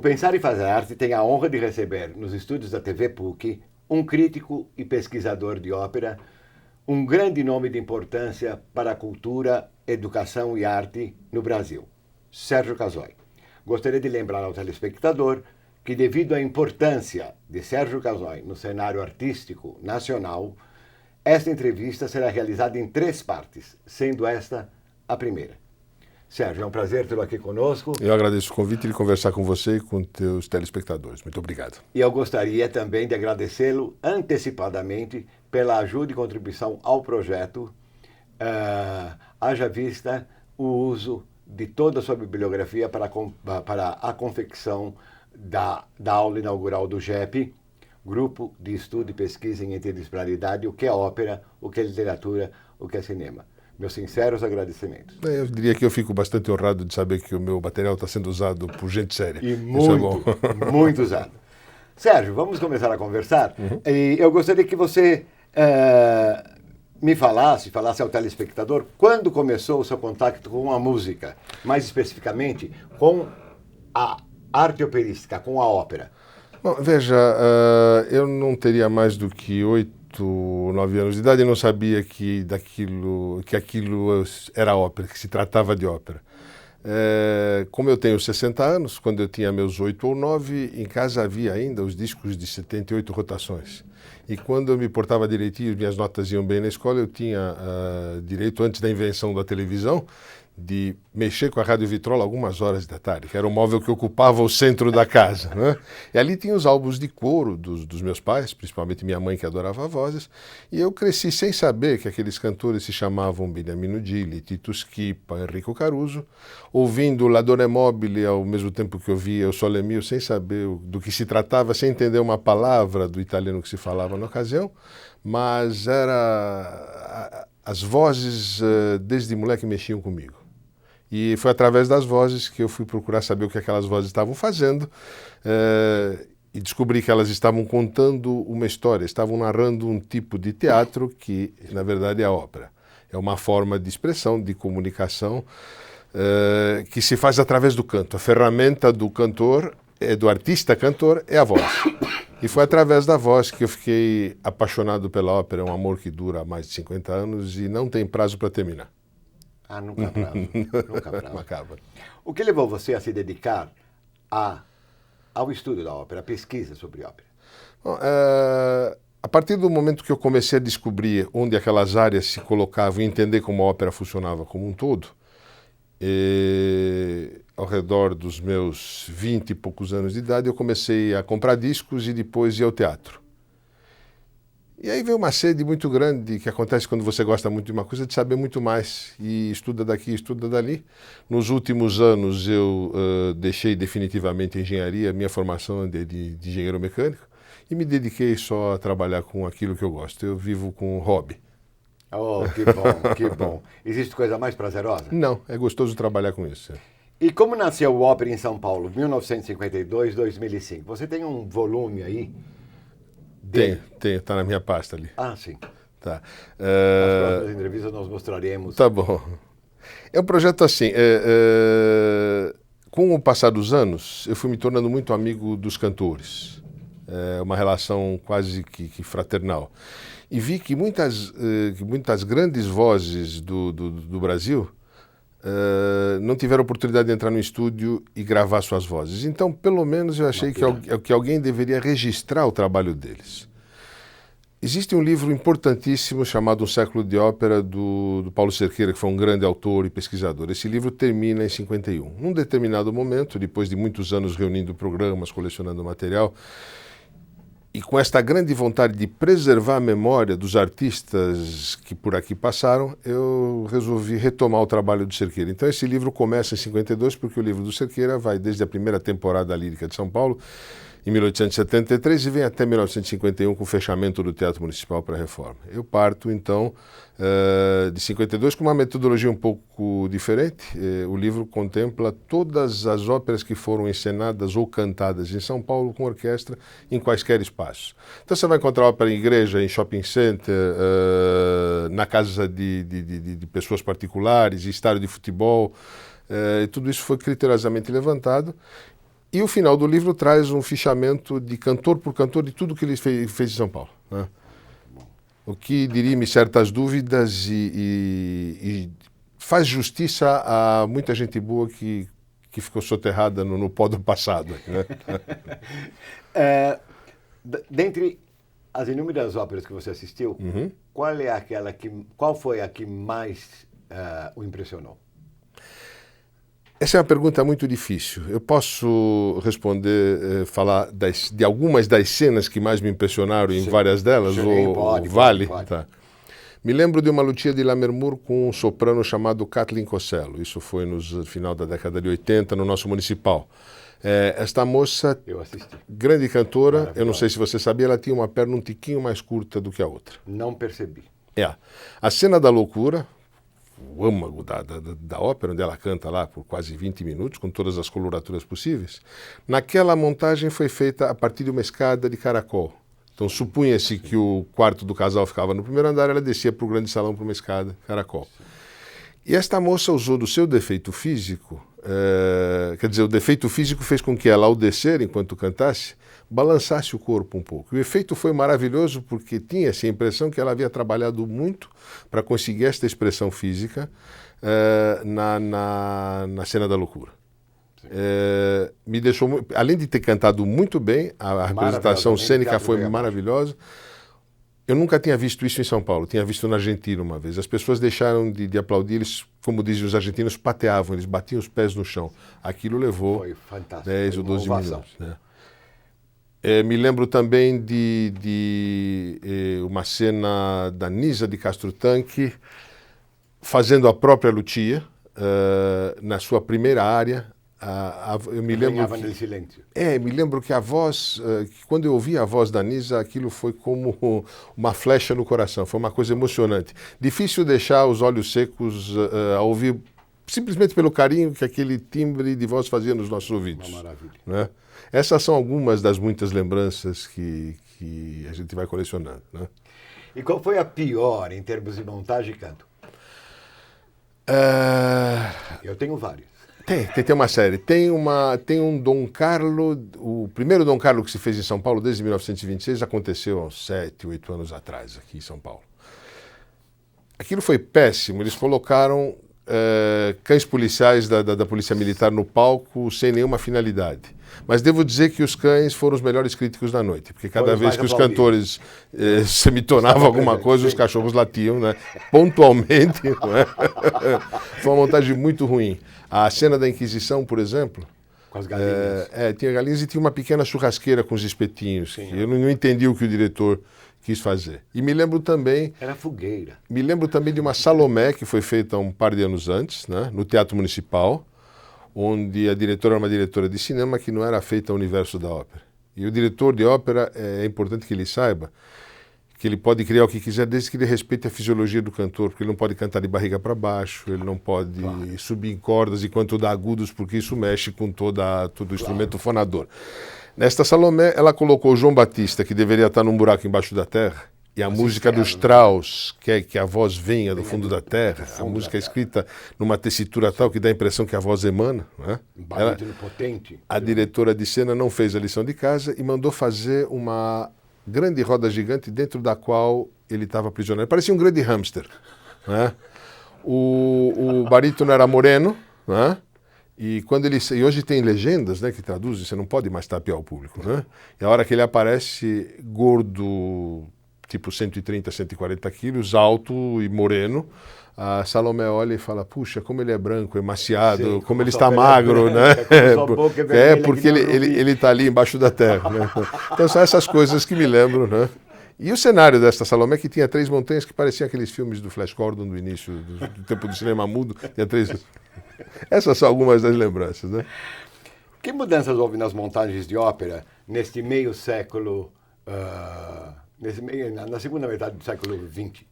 Pensar em Fazer Arte tem a honra de receber, nos estúdios da TV PUC, um crítico e pesquisador de ópera, um grande nome de importância para a cultura, educação e arte no Brasil, Sérgio Cazói. Gostaria de lembrar ao telespectador que, devido à importância de Sérgio Cazói no cenário artístico nacional, esta entrevista será realizada em 3 partes, sendo esta a primeira. Sérgio, é um prazer tê-lo aqui conosco. Eu agradeço o convite de conversar com você e com teus telespectadores. Muito obrigado. E eu gostaria também de agradecê-lo antecipadamente pela ajuda e contribuição ao projeto, haja vista o uso de toda a sua bibliografia para a confecção da aula inaugural do GEP, Grupo de Estudo e Pesquisa em Interdisciplinaridade, o que é ópera, o que é literatura, o que é cinema. Meus sinceros agradecimentos. Eu diria que eu fico bastante honrado de saber que o meu material está sendo usado por gente séria. E muito, muito usado. Sérgio, vamos começar a conversar? E eu gostaria que você me falasse ao telespectador, quando começou o seu contato com a música, mais especificamente com a arte operística, com a ópera. Bom, veja, eu não teria mais do que 8 ou 9 anos de idade e não sabia que aquilo era ópera, que se tratava de ópera. Como eu tenho 60 anos, quando eu tinha meus 8 ou 9, em casa havia ainda os discos de 78 rotações. E quando eu me portava direitinho, minhas notas iam bem na escola, eu tinha direito, antes da invenção da televisão, de mexer com a rádio vitrola algumas horas da tarde, que era um móvel que ocupava o centro da casa, né? E ali tinha os álbuns de couro dos meus pais, principalmente minha mãe, que adorava vozes, e eu cresci sem saber que aqueles cantores se chamavam Beniamino Gilli, Tito Schipa, Enrico Caruso, ouvindo La Donna è Mobile ao mesmo tempo que eu via o Sole Mio, sem saber do que se tratava, sem entender uma palavra do italiano que se falava na ocasião, mas as vozes desde moleque mexiam comigo. E foi através das vozes que eu fui procurar saber o que aquelas vozes estavam fazendo e descobri que elas estavam contando uma história, estavam narrando um tipo de teatro que, na verdade, é a ópera. É uma forma de expressão, de comunicação que se faz através do canto. A ferramenta do cantor, do artista cantor, é a voz. E foi através da voz que eu fiquei apaixonado pela ópera, é um amor que dura há mais de 50 anos e não tem prazo para terminar. Nunca prazo. Nunca prazo. Não acaba. O que levou você a se dedicar ao estudo da ópera, à pesquisa sobre ópera? Bom, a partir do momento que eu comecei a descobrir onde aquelas áreas se colocavam e entender como a ópera funcionava como um todo, ao redor dos meus 20 e poucos anos de idade, eu comecei a comprar discos e depois ir ao teatro. E aí veio uma sede muito grande, que acontece quando você gosta muito de uma coisa, de saber muito mais. E estuda daqui, estuda dali. Nos últimos anos eu deixei definitivamente a engenharia, minha formação é de engenheiro mecânico, e me dediquei só a trabalhar com aquilo que eu gosto. Eu vivo com hobby. Oh, que bom, que bom. Existe coisa mais prazerosa? Não, é gostoso trabalhar com isso. E como nasceu o Ópera em São Paulo, 1952-2005? Você tem um volume aí? Tem, está na minha pasta ali. Ah, sim. Tá. Nas próximas entrevistas nós mostraremos. Tá bom. É um projeto assim, com o passar dos anos, eu fui me tornando muito amigo dos cantores. É uma relação quase que fraternal. E vi que muitas grandes vozes do Brasil não tiveram oportunidade de entrar no estúdio e gravar suas vozes. Então, pelo menos, eu achei que alguém deveria registrar o trabalho deles. Existe um livro importantíssimo chamado Um Século de Ópera, do Paulo Cerqueira, que foi um grande autor e pesquisador. Esse livro termina em 51. Num determinado momento, depois de muitos anos reunindo programas, colecionando material, e com esta grande vontade de preservar a memória dos artistas que por aqui passaram, eu resolvi retomar o trabalho do Cerqueira. Então esse livro começa em 52, porque o livro do Cerqueira vai desde a primeira temporada lírica de São Paulo, em 1873, e vem até 1951 com o fechamento do Teatro Municipal para a Reforma. Eu parto, então, de 52 com uma metodologia um pouco diferente. O livro contempla todas as óperas que foram encenadas ou cantadas em São Paulo com orquestra em quaisquer espaços. Então você vai encontrar ópera em igreja, em shopping center, na casa de pessoas particulares, em estádio de futebol. Tudo isso foi criteriosamente levantado. E o final do livro traz um fichamento de cantor por cantor de tudo que ele fez em São Paulo, né? O que dirime certas dúvidas e faz justiça a muita gente boa que ficou soterrada no pó do passado, né? Dentre as inúmeras óperas que você assistiu, qual foi a que mais o impressionou? Essa é uma pergunta muito difícil. Eu posso responder, falar de algumas das cenas que mais me impressionaram em várias delas? Vale? Pode. Tá. Me lembro de uma lutia de Lammermoor com um soprano chamado Kathleen Costello. Isso foi no final da década de 80, no nosso municipal. Esta moça, grande cantora, eu não sei se você sabia, ela tinha uma perna um tiquinho mais curta do que a outra. Não percebi. A cena da loucura, o âmago da ópera, onde ela canta lá por quase 20 minutos, com todas as coloraturas possíveis, naquela montagem foi feita a partir de uma escada de caracol. Então supunha-se que o quarto do casal ficava no primeiro andar, ela descia para o grande salão por uma escada caracol. E esta moça usou do seu defeito físico, quer dizer, o defeito físico fez com que ela, ao descer, enquanto cantasse, balançasse o corpo um pouco. O efeito foi maravilhoso porque tinha-se a impressão que ela havia trabalhado muito para conseguir esta expressão física na cena da loucura. Me deixou, além de ter cantado muito bem, a representação cênica foi maravilhosa. Eu nunca tinha visto isso em São Paulo, tinha visto na Argentina uma vez. As pessoas deixaram de aplaudir, eles, como dizem os argentinos, pateavam, eles batiam os pés no chão. Aquilo levou 10 ou 12 minutos. Né? Me lembro também de uma cena da Nisa de Castro Tanque fazendo a própria Lucia na sua primeira área. Eu me lembro me lembro que a voz, que quando eu ouvi a voz da Nisa, aquilo foi como uma flecha no coração, foi uma coisa emocionante. Difícil deixar os olhos secos a ouvir, simplesmente pelo carinho que aquele timbre de voz fazia nos nossos ouvidos. Uma maravilha. Né? Essas são algumas das muitas lembranças que a gente vai colecionando. Né? E qual foi a pior em termos de montagem e canto? Eu tenho vários. Tem uma série. Tem um Dom Carlo, o primeiro Dom Carlo que se fez em São Paulo desde 1926 aconteceu há uns 7, 8 anos atrás, aqui em São Paulo. Aquilo foi péssimo. Eles colocaram cães policiais da Polícia Militar no palco sem nenhuma finalidade. Mas devo dizer que os cães foram os melhores críticos da noite, porque cada vez que os cantores semitonavam alguma coisa, os cachorros latiam, né? Pontualmente. Não é? Foi uma montagem muito ruim. A cena da Inquisição, por exemplo... Com as galinhas. Tinha galinhas e tinha uma pequena churrasqueira com os espetinhos. Eu não entendi o que o diretor quis fazer. E me lembro também... Era fogueira. Me lembro também de uma Salomé, que foi feita um par de anos antes, né, no Teatro Municipal, onde a diretora era uma diretora de cinema que não era feita ao universo da ópera. E o diretor de ópera, é importante que ele saiba que ele pode criar o que quiser, desde que ele respeite a fisiologia do cantor, porque ele não pode cantar de barriga para baixo, ele não pode subir em cordas enquanto dá agudos, porque isso mexe com todo o instrumento fonador. Nesta Salomé, ela colocou João Batista, que deveria estar num buraco embaixo da terra, e a música do Strauss, que a voz venha do fundo da terra, a música é escrita numa tessitura tal que dá a impressão que a voz emana. Né? Potente. A diretora de cena não fez a lição de casa e mandou fazer uma grande roda gigante dentro da qual ele estava prisioneiro. Parecia um grande hamster. Né? O barítono era moreno, né? E hoje tem legendas, né, que traduzem, você não pode mais tapear o público, né? E a hora que ele aparece gordo, tipo 130, 140 quilos, alto e moreno, a Salomé olha e fala, puxa, como ele é branco, emaciado, como ele está magro, né? Porque ele está ali embaixo da terra. Né? Então são essas coisas que me lembram, né? E o cenário desta Salomé, que tinha 3 montanhas que pareciam aqueles filmes do Flash Gordon do início, do tempo do cinema mudo, tinha 3... Essas são algumas das lembranças, né? Que mudanças houve nas montagens de ópera neste meio século, na segunda metade do século XX?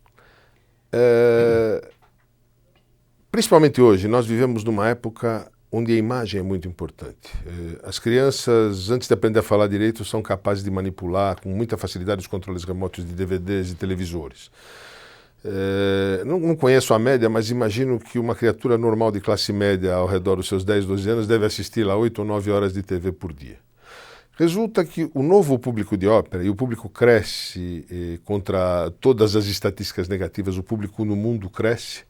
Principalmente hoje, nós vivemos numa época onde a imagem é muito importante. As crianças, antes de aprender a falar direito, são capazes de manipular com muita facilidade os controles remotos de DVDs e televisores. Não conheço a média, mas imagino que uma criatura normal de classe média ao redor dos seus 10, 12 anos deve assistir lá 8 ou 9 horas de TV por dia. Resulta que o novo público de ópera, e o público cresce contra todas as estatísticas negativas, o público no mundo cresce.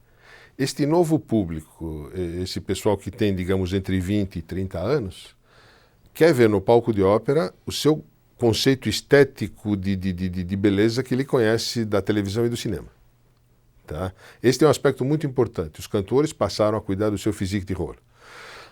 Este novo público, esse pessoal que tem, digamos, entre 20 e 30 anos, quer ver no palco de ópera o seu conceito estético de beleza que ele conhece da televisão e do cinema. Tá? Este é um aspecto muito importante. Os cantores passaram a cuidar do seu physique de rôle.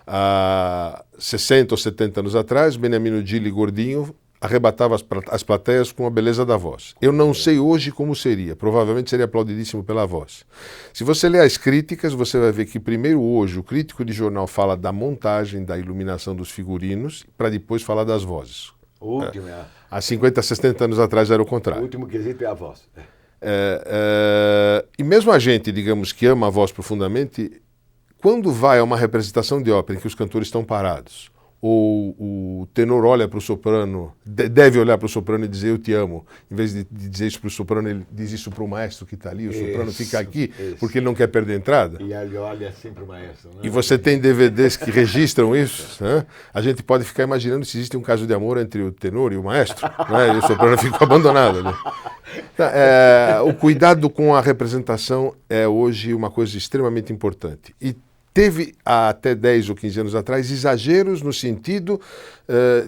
Há 60 ou 70 anos atrás, Beniamino Gilli, gordinho, arrebatava as plateias com a beleza da voz. Eu não sei hoje como seria, provavelmente seria aplaudidíssimo pela voz. Se você ler as críticas, você vai ver que primeiro hoje o crítico de jornal fala da montagem, da iluminação dos figurinos, para depois falar das vozes. O último, Há 50, 60 anos atrás era o contrário. O último quesito é a voz. E mesmo a gente, digamos, que ama a voz profundamente, quando vai a uma representação de ópera em que os cantores estão parados, ou o tenor olha para o soprano, deve olhar para o soprano e dizer eu te amo, em vez de dizer isso para o soprano, ele diz isso para o maestro que está ali, o soprano fica aqui, porque ele não quer perder a entrada. E ele olha assim para o maestro. Né? E você tem DVDs que registram isso, né? A gente pode ficar imaginando se existe um caso de amor entre o tenor e o maestro, né? E o soprano fica abandonado. Né? O cuidado com a representação é hoje uma coisa extremamente importante. E teve, até 10 ou 15 anos atrás, exageros no sentido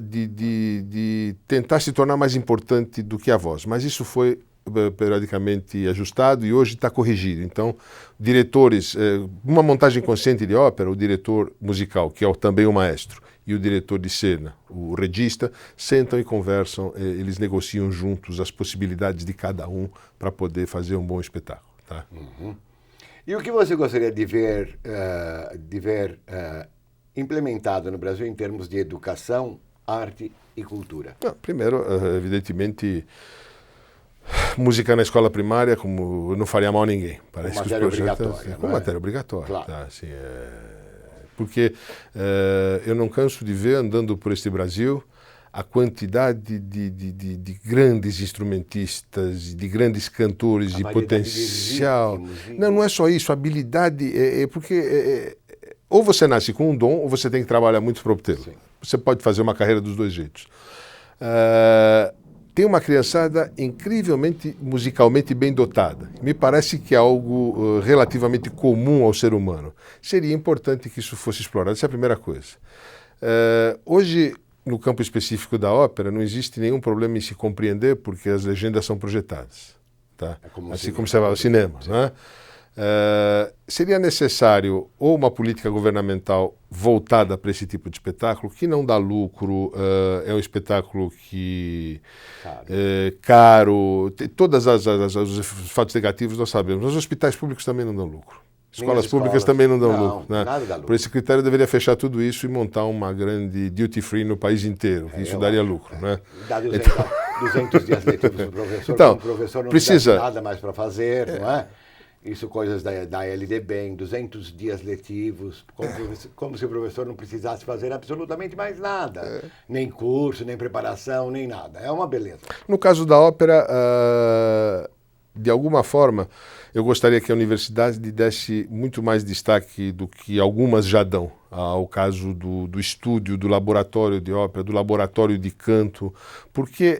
de tentar se tornar mais importante do que a voz. Mas isso foi periodicamente ajustado e hoje está corrigido. Então, diretores, uma montagem consciente de ópera, o diretor musical, que é também o maestro, e o diretor de cena, o regista, sentam e conversam, eles negociam juntos as possibilidades de cada um para poder fazer um bom espetáculo. Tá? Uhum. E o que você gostaria de ver, implementado no Brasil em termos de educação, arte e cultura? Não, primeiro, evidentemente, música na escola primária, como não faria mal a ninguém. Parece com matéria obrigatória. Com matéria obrigatória. Claro. Tá, assim, porque eu não canso de ver, andando por este Brasil, a quantidade de grandes instrumentistas, de grandes cantores, de potencial. Não é só isso, a habilidade porque ou você nasce com um dom ou você tem que trabalhar muito para obtê-lo. Você pode fazer uma carreira dos dois jeitos. Tem uma criançada incrivelmente musicalmente bem dotada. Me parece que é algo relativamente comum ao ser humano. Seria importante que isso fosse explorado. Essa é a primeira coisa. Hoje, no campo específico da ópera, não existe nenhum problema em se compreender porque as legendas são projetadas. Tá? Assim como você vai ao cinema. Né? Seria necessário ou uma política governamental voltada para esse tipo de espetáculo, que não dá lucro, é um espetáculo que é caro, todos os fatos negativos nós sabemos. Os hospitais públicos também não dão lucro. Escolas públicas também não dão lucro. Né? Nada dá lucro. Por esse critério, deveria fechar tudo isso e montar uma grande duty free no país inteiro. Isso daria lucro. Né? Dá 200 dias letivos para o professor. Então, o professor não precisa nada mais para fazer, não é? Isso, coisas da LDB, 200 dias letivos, como se o professor não precisasse fazer absolutamente mais nada. Nem curso, nem preparação, nem nada. É uma beleza. No caso da ópera, de alguma forma, eu gostaria que a universidade desse muito mais destaque do que algumas já dão ao caso do estúdio, do laboratório de ópera, do laboratório de canto, porque,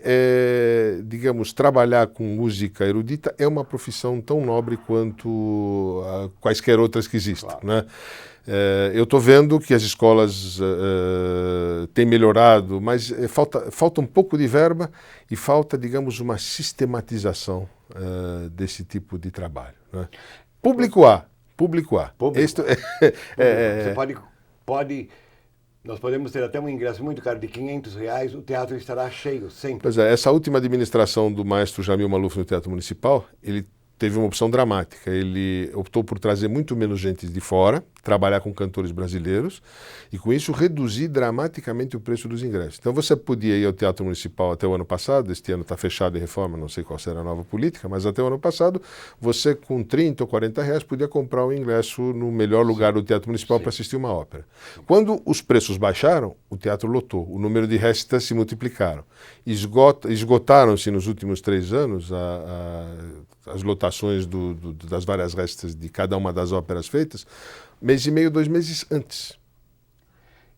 digamos, trabalhar com música erudita é uma profissão tão nobre quanto quaisquer outras que existem. Claro. Né? Eu estou vendo que as escolas têm melhorado, mas falta um pouco de verba e falta, digamos, uma sistematização desse tipo de trabalho. Né? Público A. Você nós podemos ter até um ingresso muito caro de R$500, o teatro estará cheio, sempre. Pois é, essa última administração do maestro Jamil Maluf no Teatro Municipal, ele teve uma opção dramática. Ele optou por trazer muito menos gente de fora trabalhar com cantores brasileiros e, com isso, reduzir dramaticamente o preço dos ingressos. Então, você podia ir ao Teatro Municipal até o ano passado, este ano está fechado em reforma, não sei qual será a nova política, mas até o ano passado, você com 30 ou 40 reais podia comprar o ingresso no melhor lugar do Teatro Municipal para assistir uma ópera. Quando os preços baixaram, o teatro lotou, o número de restas se multiplicaram. Esgotaram-se nos últimos 3 anos as lotações das várias restas de cada uma das óperas feitas, mês e meio, 2 meses antes.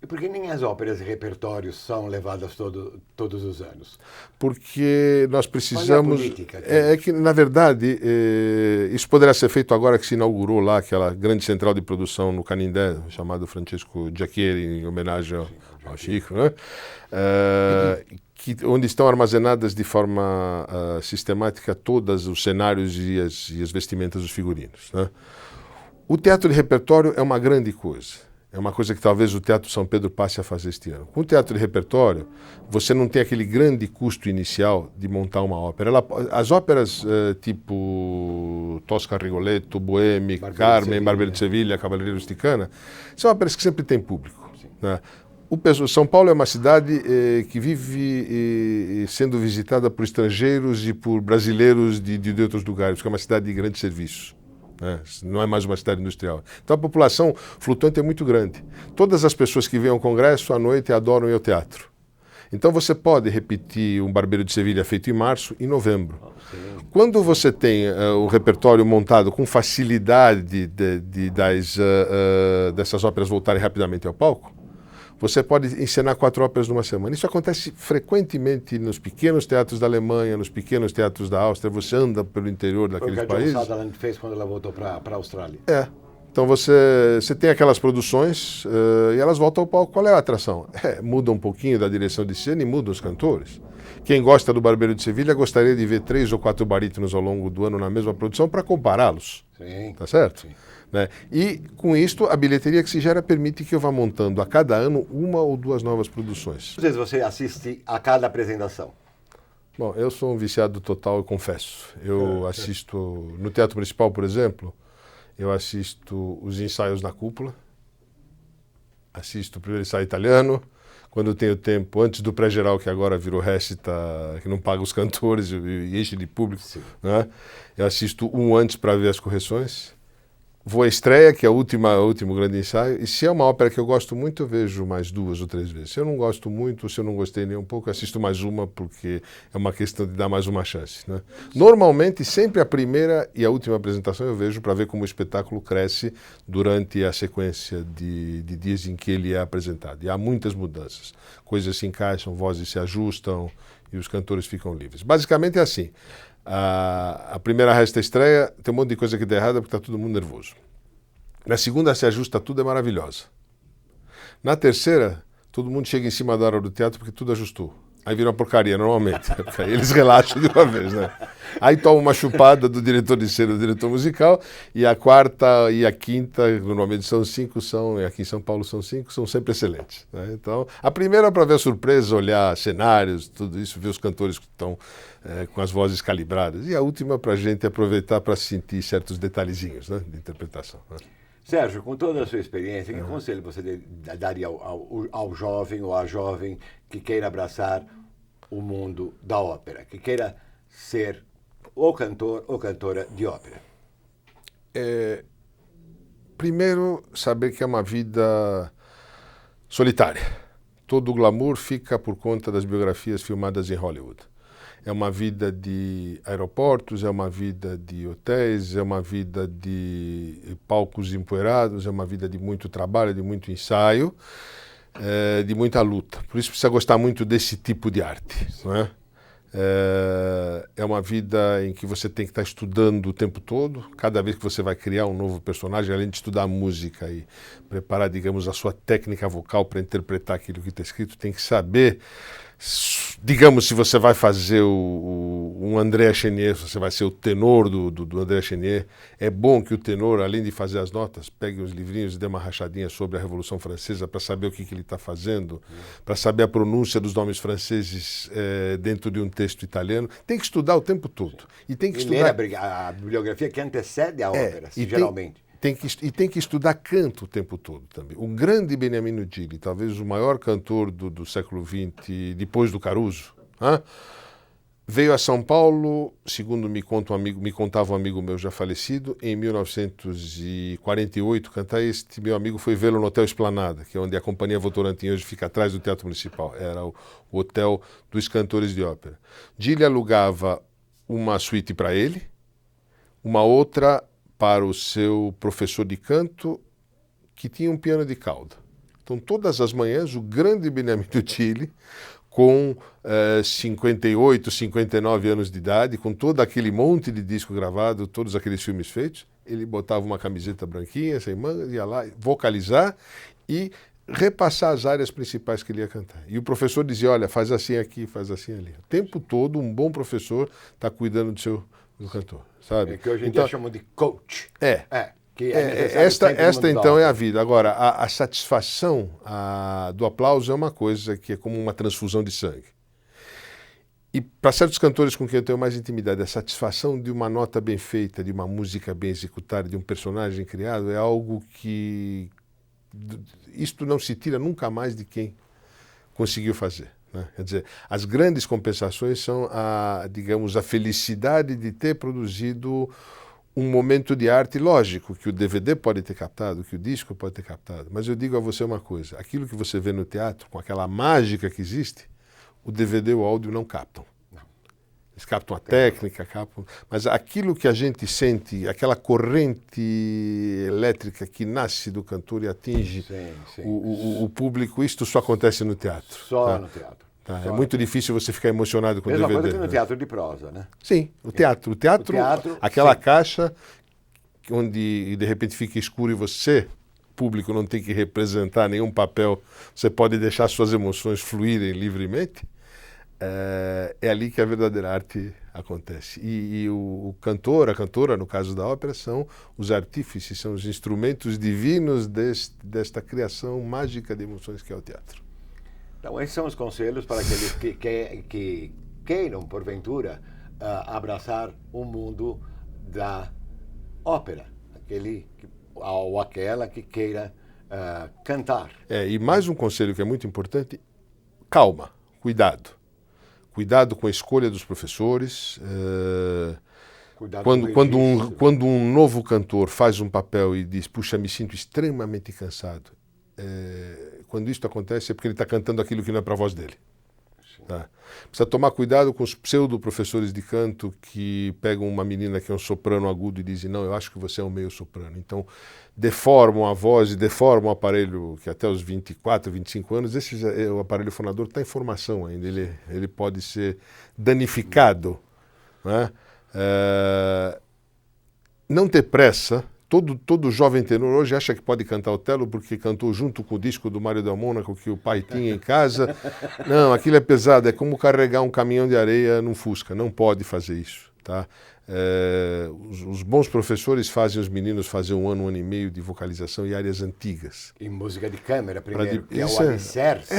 E por que nem as óperas de repertório são levadas todos os anos? Porque nós precisamos... Qual é a política? É que, na verdade, isso poderá ser feito agora que se inaugurou lá aquela grande central de produção no Canindé, chamado Francesco Giacchieri, em homenagem ao Chico, né? Onde estão armazenadas de forma sistemática todos os cenários e as vestimentas dos figurinos, né? O teatro de repertório é uma grande coisa. É uma coisa que talvez o Teatro São Pedro passe a fazer este ano. Com o teatro de repertório, você não tem aquele grande custo inicial de montar uma ópera. As óperas tipo Tosca, Rigoletto, Bohème, Carmen, Barbeiro de Sevilha, Cavaleiro Rusticana, são óperas que sempre têm público, né? São Paulo é uma cidade que vive sendo visitada por estrangeiros e por brasileiros de outros lugares, porque é uma cidade de grandes serviços. Não é mais uma cidade industrial. Então a população flutuante é muito grande. Todas as pessoas que vêm ao congresso à noite adoram ir ao teatro. Então você pode repetir um Barbeiro de Sevilha feito em março, em novembro. Quando você tem o repertório montado com facilidade dessas óperas voltarem rapidamente ao palco, você pode encenar 4 óperas numa semana. Isso acontece frequentemente nos pequenos teatros da Alemanha, nos pequenos teatros da Áustria. Você anda pelo interior daqueles países. Foi o que a Joan Sutherland fez quando ela voltou para a Austrália. Então você tem aquelas produções e elas voltam ao palco. Qual é a atração? Muda um pouquinho da direção de cena e muda os cantores. Quem gosta do Barbeiro de Sevilha gostaria de ver 3 ou 4 barítonos ao longo do ano na mesma produção para compará-los. Sim. Tá certo? Sim. Né? E, com isto, a bilheteria que se gera permite que eu vá montando a cada ano 1 ou 2 novas produções. Quantas vezes você assiste a cada apresentação? Bom, eu sou um viciado total, eu confesso. Eu assisto, no Teatro Municipal, por exemplo, eu assisto os ensaios na cúpula, assisto o primeiro ensaio italiano, quando eu tenho tempo, antes do pré-geral, que agora virou récita, que não paga os cantores e enche de público, né? Eu assisto um antes para ver as correções. Vou à estreia, que é o último grande ensaio, e se é uma ópera que eu gosto muito, eu vejo mais 2 ou 3 vezes. Se eu não gosto muito, se eu não gostei nem um pouco, eu assisto mais uma, porque é uma questão de dar mais uma chance, né? Normalmente, sempre a primeira e a última apresentação eu vejo para ver como o espetáculo cresce durante a sequência de dias em que ele é apresentado. E há muitas mudanças. Coisas se encaixam, vozes se ajustam e os cantores ficam livres. Basicamente é assim. A primeira resta estreia, tem um monte de coisa que dá errada porque está todo mundo nervoso. Na segunda se ajusta tudo, é maravilhosa. Na terceira, todo mundo chega em cima da hora do teatro porque tudo ajustou. Aí vira uma porcaria, normalmente. Aí eles relaxam de uma vez, né? Aí toma uma chupada do diretor de cena, do diretor musical, e a quarta e a quinta, normalmente são 5, e aqui em São Paulo são 5, são sempre excelentes, né? Então, a primeira é para ver a surpresa, olhar cenários, tudo isso, ver os cantores que estão com as vozes calibradas. E a última para a gente aproveitar para sentir certos detalhezinhos, né, de interpretação, né? Sérgio, com toda a sua experiência, que conselho você daria ao jovem ou à jovem que queira abraçar o mundo da ópera, que queira ser ou cantor ou cantora de ópera? Primeiro, saber que é uma vida solitária. Todo o glamour fica por conta das biografias filmadas em Hollywood. É uma vida de aeroportos, é uma vida de hotéis, é uma vida de palcos empoeirados, é uma vida de muito trabalho, de muito ensaio, de muita luta. Por isso precisa gostar muito desse tipo de arte, não é? É uma vida em que você tem que estar estudando o tempo todo. Cada vez que você vai criar um novo personagem, além de estudar música e preparar, digamos, a sua técnica vocal para interpretar aquilo que está escrito, tem que saber, digamos, se você vai fazer um André Chenier, se você vai ser o tenor do André Chenier, é bom que o tenor, além de fazer as notas, pegue os livrinhos e dê uma rachadinha sobre a Revolução Francesa para saber o que ele está fazendo, para saber a pronúncia dos nomes franceses dentro de um texto italiano. Tem que estudar o tempo todo. E tem que estudar ler a bibliografia que antecede a ópera, geralmente. tem que estudar canto o tempo todo também. O grande Beniamino Gigli, talvez o maior cantor do século XX, depois do Caruso, veio a São Paulo, segundo me contava um amigo meu já falecido, em 1948 cantar. Este meu amigo foi vê-lo no Hotel Esplanada, que é onde a Companhia Votorantim hoje fica atrás do Teatro Municipal. Era o hotel dos cantores de ópera. Gigli alugava uma suíte para ele, uma outra para o seu professor de canto, que tinha um piano de cauda. Então, todas as manhãs, o grande Beniamino Gigli, com 58, 59 anos de idade, com todo aquele monte de disco gravado, todos aqueles filmes feitos, ele botava uma camiseta branquinha, sem mangas, ia lá vocalizar e repassar as áreas principais que ele ia cantar. E o professor dizia, olha, faz assim aqui, faz assim ali. O tempo todo, um bom professor está cuidando do cantor, sabe? É que hoje em dia chamam de coach. Que esta então é a vida. Agora, a satisfação do aplauso é uma coisa que é como uma transfusão de sangue. E para certos cantores com quem eu tenho mais intimidade, a satisfação de uma nota bem feita, de uma música bem executada, de um personagem criado, é algo que isto não se tira nunca mais de quem conseguiu fazer. Quer dizer, as grandes compensações são digamos, a felicidade de ter produzido um momento de arte. Lógico que o DVD pode ter captado, que o disco pode ter captado, mas eu digo a você uma coisa, aquilo que você vê no teatro, com aquela mágica que existe, o DVD e o áudio não captam. Eles captam a técnica, mas aquilo que a gente sente, aquela corrente elétrica que nasce do cantor e atinge o público, isto só acontece no teatro. Só no teatro. É muito difícil você ficar emocionado com o DVD. Mesma coisa que no teatro de prosa, né? Sim, o teatro, aquela caixa onde de repente fica escuro e você, público, não tem que representar nenhum papel, você pode deixar suas emoções fluírem livremente. É ali que a verdadeira arte acontece. E o cantor, a cantora, no caso da ópera, são os artífices, são os instrumentos divinos desta criação mágica de emoções que é o teatro. Então, esses são os conselhos para aqueles que queiram, porventura, abraçar o mundo da ópera, ou aquela que queira cantar. E mais um conselho que é muito importante, calma, cuidado. Cuidado com a escolha dos professores. Quando um novo cantor faz um papel e diz, puxa, me sinto extremamente cansado, quando isso acontece é porque ele está cantando aquilo que não é para a voz dele. Tá? Precisa tomar cuidado com os pseudo-professores de canto que pegam uma menina que é um soprano agudo e dizem, não, eu acho que você é um meio soprano. Então, deformam a voz e deformam o aparelho, que até os 24, 25 anos, o aparelho fonador está em formação ainda, ele pode ser danificado. Né? Não ter pressa. Todo jovem tenor hoje acha que pode cantar Otelo porque cantou junto com o disco do Mário Del Mônaco que o pai tinha em casa. Não, aquilo é pesado, é como carregar um caminhão de areia num Fusca, não pode fazer isso. Tá? Os bons professores fazem os meninos fazer um ano e meio de vocalização em áreas antigas. E música de câmera primeiro, que é o alicerce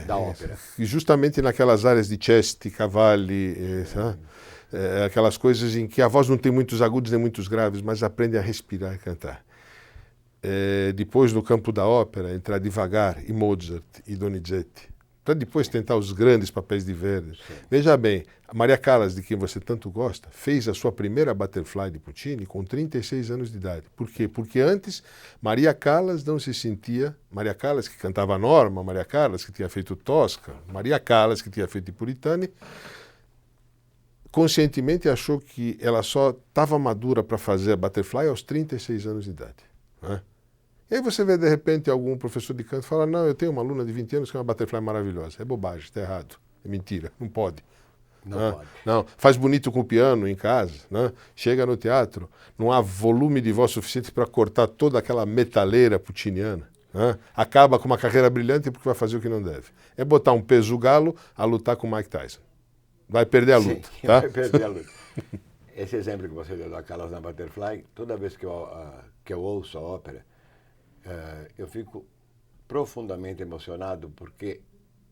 da ópera. E justamente naquelas áreas de Cesti, Cavalli, aquelas coisas em que a voz não tem muitos agudos nem muitos graves, mas aprende a respirar e cantar. Depois, no campo da ópera, entrar devagar em Mozart e Donizetti, para depois tentar os grandes papéis de Verdi. Veja bem, a Maria Callas, de quem você tanto gosta, fez a sua primeira Butterfly de Puccini com 36 anos de idade. Por quê? Porque antes, Maria Callas não se sentia... Maria Callas, que cantava Norma, Maria Callas, que tinha feito Tosca, Maria Callas, que tinha feito Puritani, conscientemente achou que ela só estava madura para fazer a Butterfly aos 36 anos de idade. Né? E aí você vê, de repente, algum professor de canto falar, não, eu tenho uma aluna de 20 anos que é uma Butterfly maravilhosa. É bobagem, está errado, é mentira, não pode. Não pode. Não, faz bonito com o piano em casa, né? Chega no teatro, não há volume de voz suficiente para cortar toda aquela metaleira pucciniana. Né? Acaba com uma carreira brilhante porque vai fazer o que não deve. É botar um peso galo a lutar com Mike Tyson. Vai perder a luta. Sim, tá? Vai perder a luta. Esse exemplo que você deu da Callas na Butterfly, toda vez que eu ouço a ópera, eu fico profundamente emocionado porque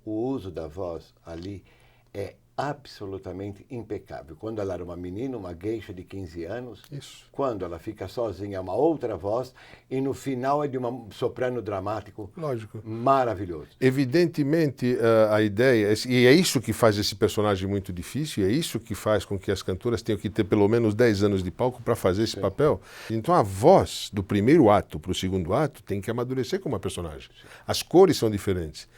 o uso da voz ali é absolutamente impecável. Quando ela era uma menina, uma geisha de 15 anos, Isso. quando ela fica sozinha, é uma outra voz, e no final é de um soprano dramático. Lógico. Maravilhoso. Evidentemente, a ideia, e é isso que faz esse personagem muito difícil, é isso que faz com que as cantoras tenham que ter pelo menos 10 anos de palco para fazer esse papel. Então a voz do primeiro ato para o segundo ato tem que amadurecer como uma personagem. As cores são diferentes.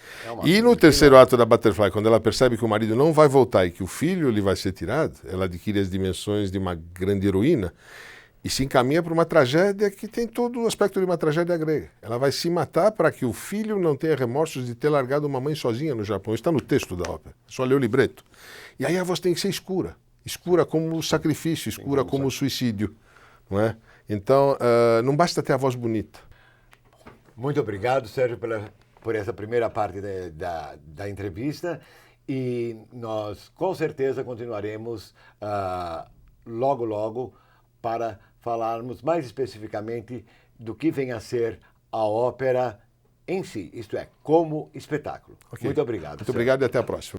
E no terceiro ato da Butterfly, quando ela percebe que o marido não vai voltar e que o filho lhe vai ser tirado, ela adquire as dimensões de uma grande heroína e se encaminha para uma tragédia que tem todo o aspecto de uma tragédia grega. Ela vai se matar para que o filho não tenha remorsos de ter largado uma mãe sozinha no Japão. Está no texto da ópera, só lê o libreto. E aí a voz tem que ser escura. Escura como o sacrifício, escura como o suicídio. Não é? Então, não basta ter a voz bonita. Muito obrigado, Sérgio, por essa primeira parte da entrevista. E nós, com certeza, continuaremos logo, logo para falarmos mais especificamente do que vem a ser a ópera em si, isto é, como espetáculo. Okay. Muito obrigado. Muito obrigado e até a próxima.